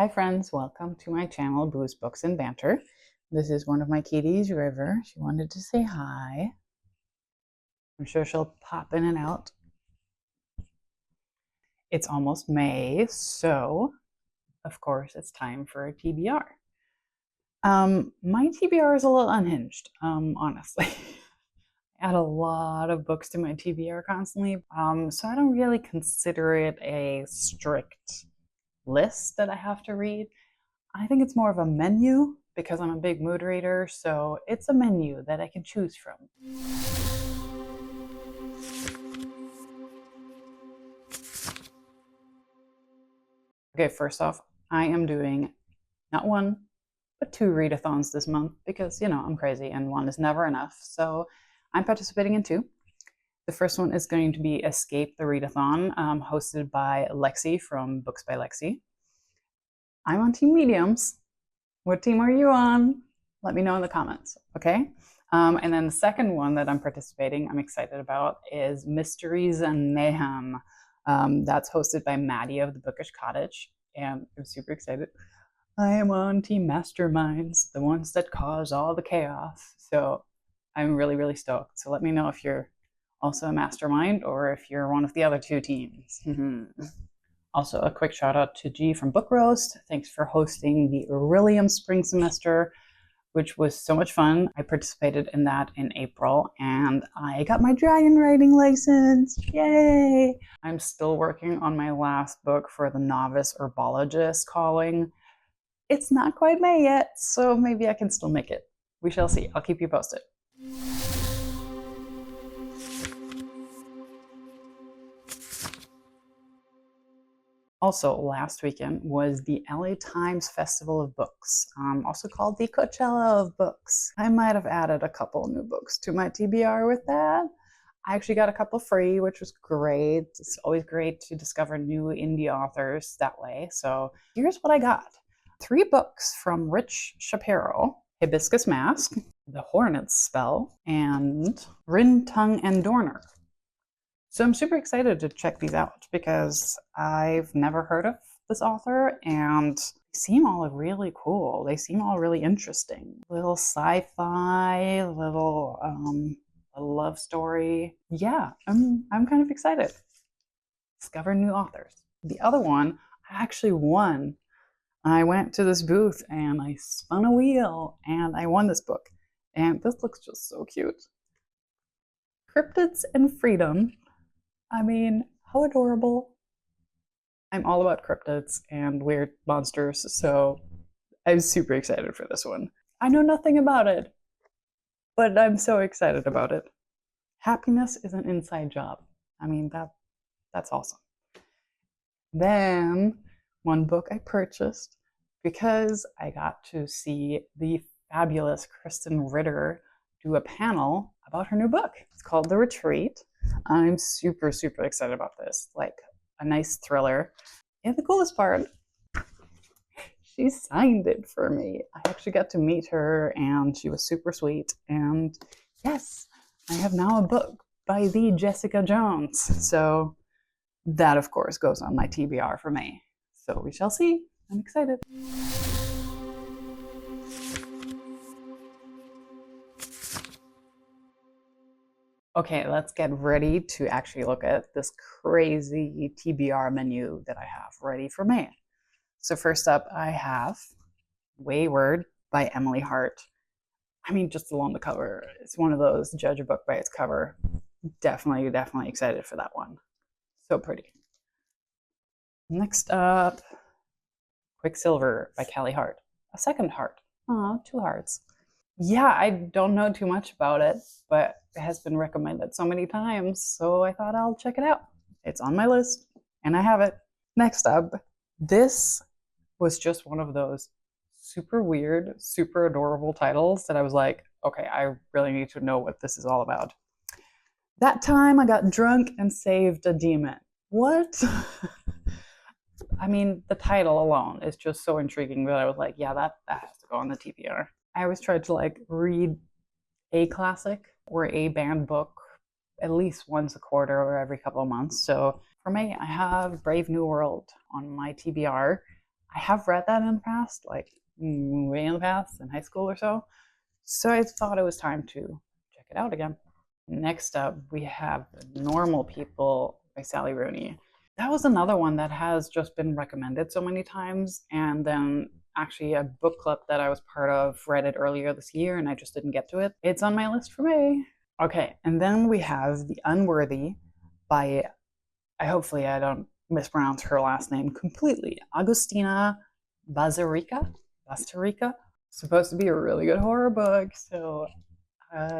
Hi friends, welcome to my channel, Booze, Books, and Banter. This is one of my kitties, River. She wanted to say hi. I'm sure she'll pop in and out. It's almost May, so of course it's time for a TBR. My TBR is a little unhinged, honestly. I add a lot of books to my TBR constantly, so I don't really consider it a strict list that I have to read. I think it's more of a menu because I'm a big mood reader, so it's a menu that I can choose from. Okay, first off, I am doing not one, but 2 readathons this month because, you know, I'm crazy and one is never enough. So I'm participating in 2. The first one is going to be Escape the Readathon, hosted by Lexie from Books by Lexie. I'm on Team Mediums. What team are you on? Let me know in the comments, okay? And then the second one that I'm participating, I'm excited about, is Mysteries and Mayhem. That's hosted by Madi of the Bookish Cottage, and I'm super excited. I am on Team Masterminds, the ones that cause all the chaos. So I'm really, really stoked. So let me know if you're also a mastermind or if you're one of the other 2 teams. Also, a quick shout out to G from Book Roast. Thanks for hosting the Orilium spring semester, which was so much fun. I participated in that in April and I got my dragon writing license. Yay! I'm still working on my last book for the novice herbologist calling. It's not quite May yet, so maybe I can still make it. We shall see. I'll keep you posted. Also, last weekend was the LA Times Festival of Books, also called the Coachella of Books. I might have added a couple new books to my TBR with that. I actually got a couple free, which was great. It's always great to discover new indie authors that way. So here's what I got. 3 books from Rich Shapiro: Hibiscus Mask, The Hornet's Spell, and Rin Tongue and Dorner. So I'm super excited to check these out because I've never heard of this author and they seem all really cool. They seem all really interesting. Little sci-fi, little a love story. Yeah, I'm kind of excited. Discover new authors. The other one, I actually won. I went to this booth and I spun a wheel and I won this book. And this looks just so cute. Cryptids and Freedom. I mean, how adorable. I'm all about cryptids and weird monsters, so I'm super excited for this one. I know nothing about it, but I'm so excited about it. Happiness is an inside job. I mean, that's awesome. Then, one book I purchased because I got to see the fabulous Krysten Ritter do a panel about her new book. It's called The Retreat. I'm super, super excited about this. Like a nice thriller. And the coolest part, she signed it for me. I actually got to meet her and she was super sweet. And yes, I have now a book by the Jessica Jones. So that, of course, goes on my TBR for May. So we shall see. I'm excited. Okay, let's get ready to actually look at this crazy TBR menu that I have ready for May. So first up, I have Wayward by Emily Hart. I mean, just along the cover, it's one of those judge a book by its cover. Definitely excited for that one. So pretty. Next up, Quicksilver by Callie Hart. A second heart. Aw, 2 hearts. Yeah, I don't know too much about it, but it has been recommended so many times, so I thought I'll check it out. It's on my list, and I have it. Next up, this was just one of those super weird, super adorable titles that I was like, okay, I really need to know what this is all about. That Time I Got Drunk and Saved a Demon. What? I mean, the title alone is just so intriguing that I was like, yeah, that has to go on the TBR. I always tried to like read a classic or a banned book at least once a quarter or every couple of months. So for me, I have Brave New World on my TBR. I have read that in the past, like way in the past, in high school or so. So I thought it was time to check it out again. Next up, we have Normal People by Sally Rooney. That was another one that has just been recommended so many times, and then actually a book club that I was part of read it earlier this year and I just didn't get to it. It's on my list for May. Okay, and then we have The Unworthy by, hopefully I don't mispronounce her last name completely, Agustina Bazterrica. Supposed to be a really good horror book, so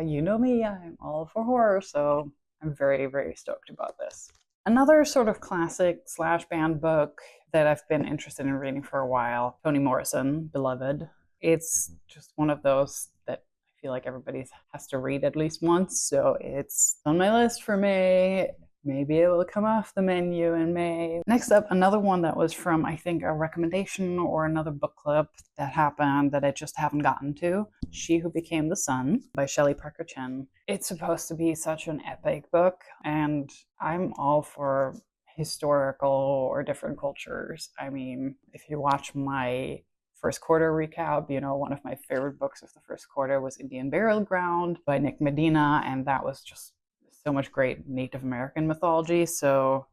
you know me, I'm all for horror, so I'm very, very stoked about this. Another sort of classic slash banned book that I've been interested in reading for a while, Toni Morrison, Beloved. It's just one of those that I feel like everybody has to read at least once, so it's on my list for May. Maybe it will come off the menu in May. Next up, another one that was from, I think, a recommendation or another book club that happened that I just haven't gotten to. She Who Became the Sun by Shelley Parker Chin. It's supposed to be such an epic book, and I'm all for historical or different cultures. I mean, if you watch my first quarter recap, you know, one of my favorite books of the first quarter was Indian Burial Ground by Nick Medina, and that was just so much great Native American mythology. So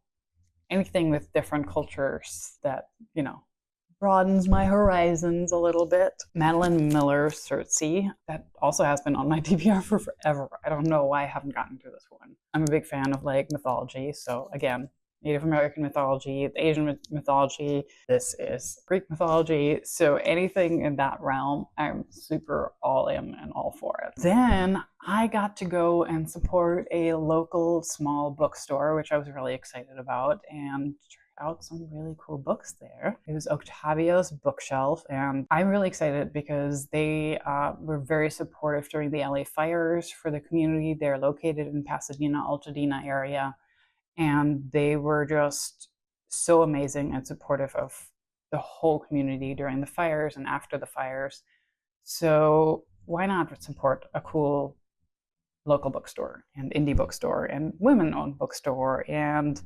anything with different cultures that, you know, broadens my horizons a little bit. Madeline Miller's Circe, that also has been on my TBR for forever. I don't know why I haven't gotten to this one. I'm a big fan of like mythology, so again, Native American mythology, Asian mythology, this is Greek mythology, so anything in that realm, I'm super all in and all for it. Then I got to go and support a local small bookstore, which I was really excited about, and out some really cool books there. It was Octavia's bookshelf, and I'm really excited because they were very supportive during the LA fires for the community. They're located in Pasadena, Altadena area, and they were just so amazing and supportive of the whole community during the fires and after the fires. So why not support a cool local bookstore and indie bookstore and women-owned bookstore and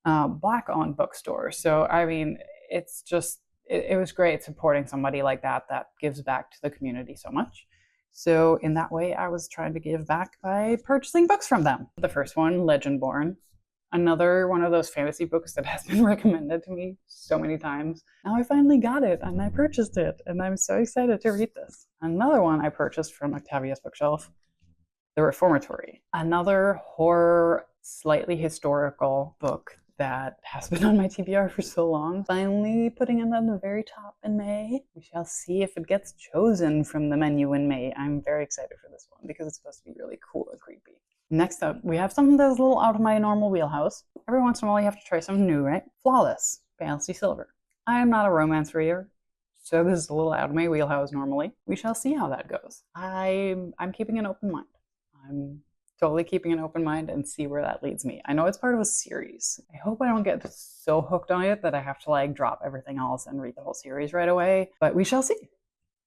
Black-owned bookstore? So I mean, it's just, it was great supporting somebody like that that gives back to the community so much. So in that way, I was trying to give back by purchasing books from them. The first one, Legendborn, another one of those fantasy books that has been recommended to me so many times. Now I finally got it and I purchased it, and I'm so excited to read this. Another one I purchased from Octavia's bookshelf, The Reformatory, another horror, slightly historical book that has been on my TBR for so long. Finally putting it on the very top in May. We shall see if it gets chosen from the menu in May. I'm very excited for this one because it's supposed to be really cool and creepy. Next up, we have something that's a little out of my normal wheelhouse. Every once in a while you have to try something new, right? Flawless by Elsie Silver. I am not a romance reader, so this is a little out of my wheelhouse normally. We shall see how that goes. I'm keeping an open mind. I'm totally keeping an open mind and see where that leads me. I know it's part of a series. I hope I don't get so hooked on it that I have to like drop everything else and read the whole series right away, but we shall see.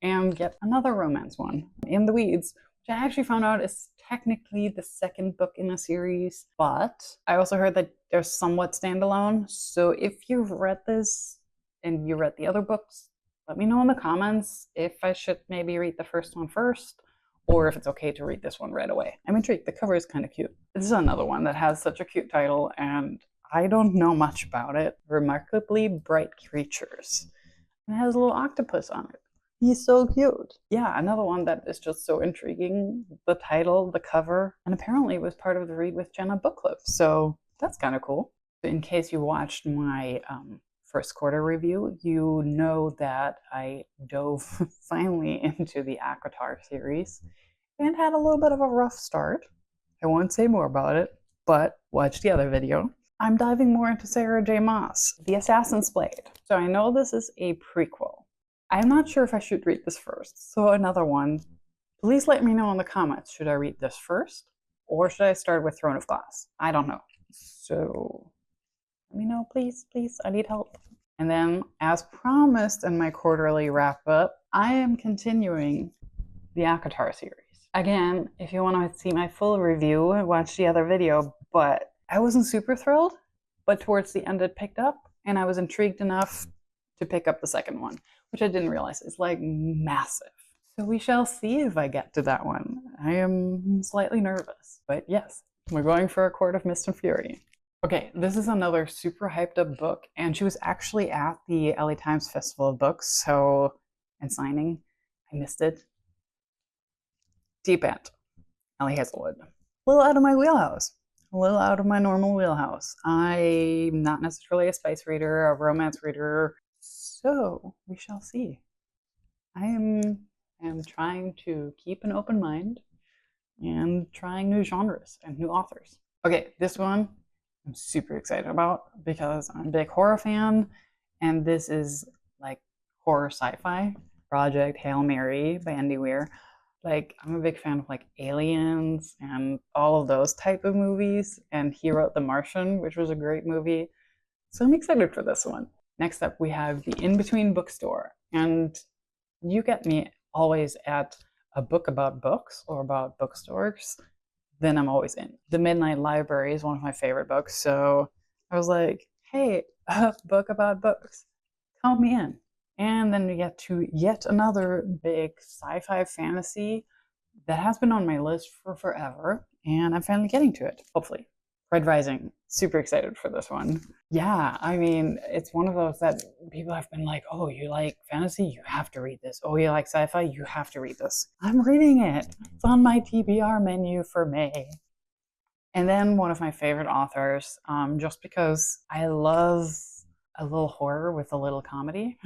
And get another romance one, In the Weeds, which I actually found out is technically the second book in a series, but I also heard that they're somewhat standalone. So if you've read this and you read the other books, let me know in the comments if I should maybe read the first one first, or if it's okay to read this one right away. I'm intrigued. The cover is kind of cute. This is another one that has such a cute title, and I don't know much about it. Remarkably Bright Creatures. It has a little octopus on it. He's so cute. Yeah, another one that is just so intriguing. The title, the cover, and apparently it was part of the Read with Jenna book club. So that's kind of cool. In case you watched my first quarter review, you know that I dove finally into the ACOTAR series and had a little bit of a rough start. I won't say more about it, but watch the other video. I'm diving more into Sarah J. Maas, The Assassin's Blade. So I know this is a prequel. I'm not sure if I should read this first, so another one. Please let me know in the comments. Should I read this first, or should I start with Throne of Glass? I don't know. So let me know, please, please. I need help. And then, as promised in my quarterly wrap-up, I am continuing the ACOTAR series. Again, if you want to see my full review, watch the other video, but I wasn't super thrilled, but towards the end it picked up, and I was intrigued enough to pick up the second one, which I didn't realize is like massive. So we shall see if I get to that one. I am slightly nervous, but yes, we're going for A Court of Mist and Fury. Okay, this is another super hyped up book, and she was actually at the LA Times Festival of Books, and signing. I missed it. Deep End, Ali Hazelwood. A little out of my wheelhouse. A little out of my normal wheelhouse. I'm not necessarily a spice reader, a romance reader, so we shall see. I am trying to keep an open mind and trying new genres and new authors. Okay, this one I'm super excited about because I'm a big horror fan, and this is like horror sci-fi. Project Hail Mary by Andy Weir. Like, I'm a big fan of like Aliens and all of those type of movies, and he wrote The Martian, which was a great movie. So I'm excited for this one. Next up, we have The In-Between Bookstore, and you get me always at a book about books or about bookstores, then I'm always in. The Midnight Library is one of my favorite books, so I was like, hey, a book about books, count me in. And then we get to yet another big sci-fi fantasy that has been on my list for forever, and I'm finally getting to it, hopefully. Red Rising, super excited for this one. Yeah, I mean, it's one of those that people have been like, oh, you like fantasy? You have to read this. Oh, you like sci-fi? You have to read this. I'm reading it. It's on my TBR menu for May. And then one of my favorite authors, just because I love a little horror with a little comedy.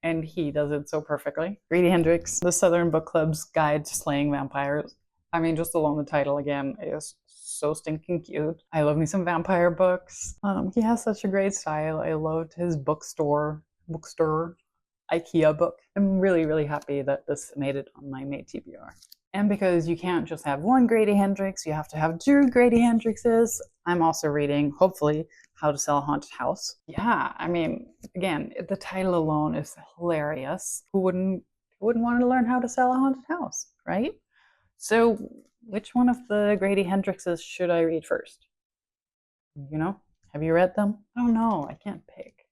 And he does it so perfectly. Grady Hendrix, The Southern Book Club's Guide to Slaying Vampires. I mean, just alone the title again is so stinking cute. I love me some vampire books. He has such a great style. I loved his bookstore, IKEA book. I'm really, really happy that this made it on my May TBR. And because you can't just have one Grady Hendrix, you have to have two Grady Hendrixes, I'm also reading, hopefully, How to Sell a Haunted House. Yeah, I mean, again, the title alone is hilarious. Who wouldn't want to learn how to sell a haunted house, right? So which one of the Grady Hendrixes should I read first? You know, have you read them? I don't know, I can't pick.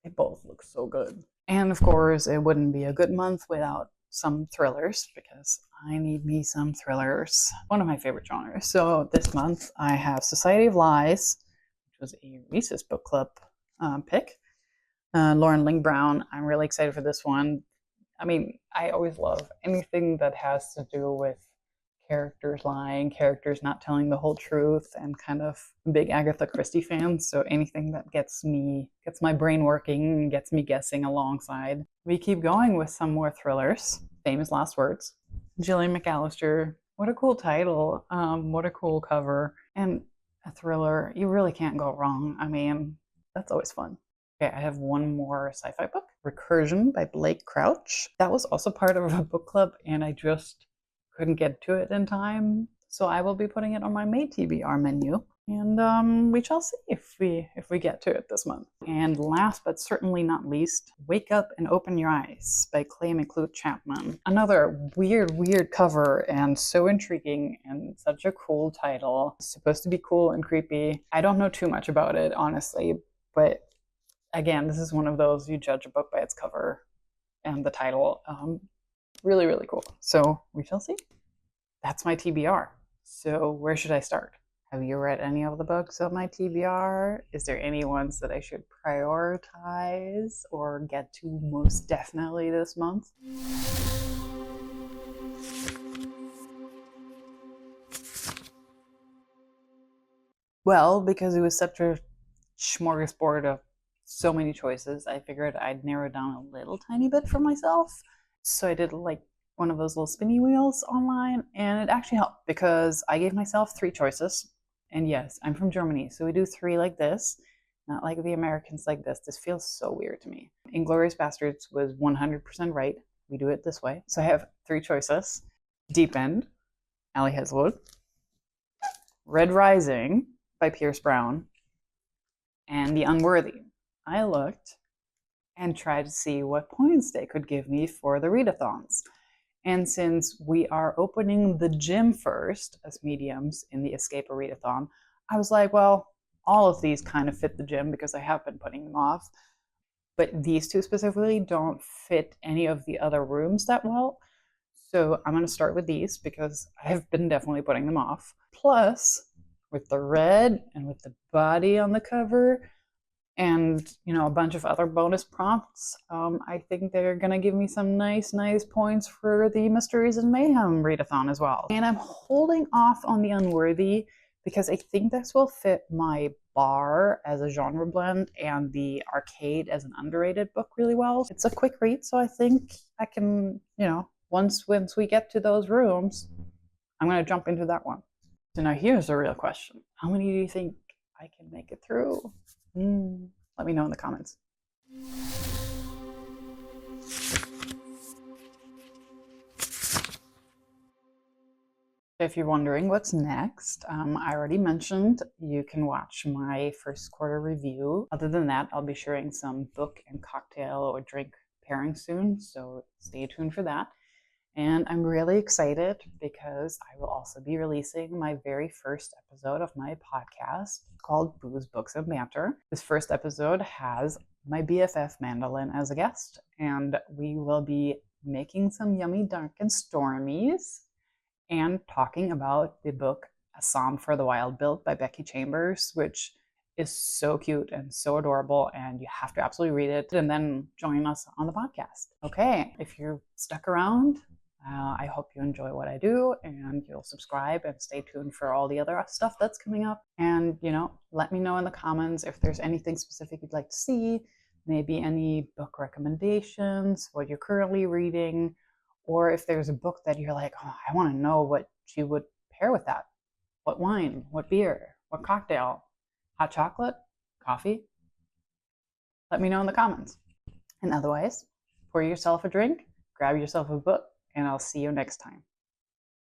They both look so good. And of course, it wouldn't be a good month without some thrillers, because I need me some thrillers. One of my favorite genres. So this month I have Society of Lies, which was a Reese's Book Club pick. Lauren Ling Brown. I'm really excited for this one. I mean, I always love anything that has to do with characters lying, characters not telling the whole truth, and kind of big Agatha Christie fan. So anything that gets my brain working, gets me guessing alongside. We keep going with some more thrillers. Famous Last Words. Gillian McAllister. What a cool title. What a cool cover. And a thriller. You really can't go wrong. I mean, that's always fun. Okay, I have one more sci-fi book. Recursion by Blake Crouch. That was also part of a book club, and I just couldn't get to it in time. So I will be putting it on my May TBR menu. And we shall see if we get to it this month. And last but certainly not least, Wake Up and Open Your Eyes by Clay McClure Chapman. Another weird cover, and so intriguing, and such a cool title. It's supposed to be cool and creepy. I don't know too much about it, honestly, but again, this is one of those you judge a book by its cover and the title. Really, really cool. So we shall see. That's my TBR. So where should I start? Have you read any of the books of my TBR? Is there any ones that I should prioritize or get to most definitely this month? Well, because it was such a smorgasbord of so many choices, I figured I'd narrow down a little tiny bit for myself. So I did like one of those little spinny wheels online, and it actually helped because I gave myself 3 choices. And yes, I'm from Germany, so we do 3 like this, not like the Americans like this. This feels so weird to me. Inglourious Basterds was 100% right. We do it this way. So I have 3 choices. Deep End, Ali Hazelwood. Red Rising by Pierce Brown. And The Unworthy. I looked and tried to see what points they could give me for the readathons. And since we are opening the gym first as mediums in the Escape a Readathon, I was like, well, all of these kind of fit the gym because I have been putting them off. but these two specifically don't fit any of the other rooms that well. So I'm going to start with these because I've been definitely putting them off. Plus, with the red and with the body on the cover and, you know, a bunch of other bonus prompts, I think they're going to give me some nice points for the Mysteries and Mayhem Readathon as well. And I'm holding off on the Unworthy because I think this will fit my bar as a genre blend and the arcade as an underrated book really well. It's a quick read, so I think I can, you know, once we get to those rooms, I'm going to jump into that one. So now here's the real question. How many do you think I can make it through? Let me know in the comments. If you're wondering what's next, I already mentioned you can watch my first quarter review. Other than that, I'll be sharing some book and cocktail or drink pairing soon, so stay tuned for that. And I'm really excited because I will also be releasing my very first episode of my podcast called Booze, Books, and Banter. This first episode has my BFF Madeline as a guest, and we will be making some yummy dark and stormies and talking about the book A Psalm for the Wild Built by Becky Chambers, which is so cute and so adorable, and you have to absolutely read it and then join us on the podcast. Okay, if you're stuck around, I hope you enjoy what I do and you'll subscribe and stay tuned for all the other stuff that's coming up. And, you know, let me know in the comments if there's anything specific you'd like to see, maybe any book recommendations, what you're currently reading, or if there's a book that you're like, oh, I want to know what you would pair with that. What wine, what beer, what cocktail, hot chocolate, coffee? Let me know in the comments. And otherwise, pour yourself a drink, grab yourself a book, and I'll see you next time.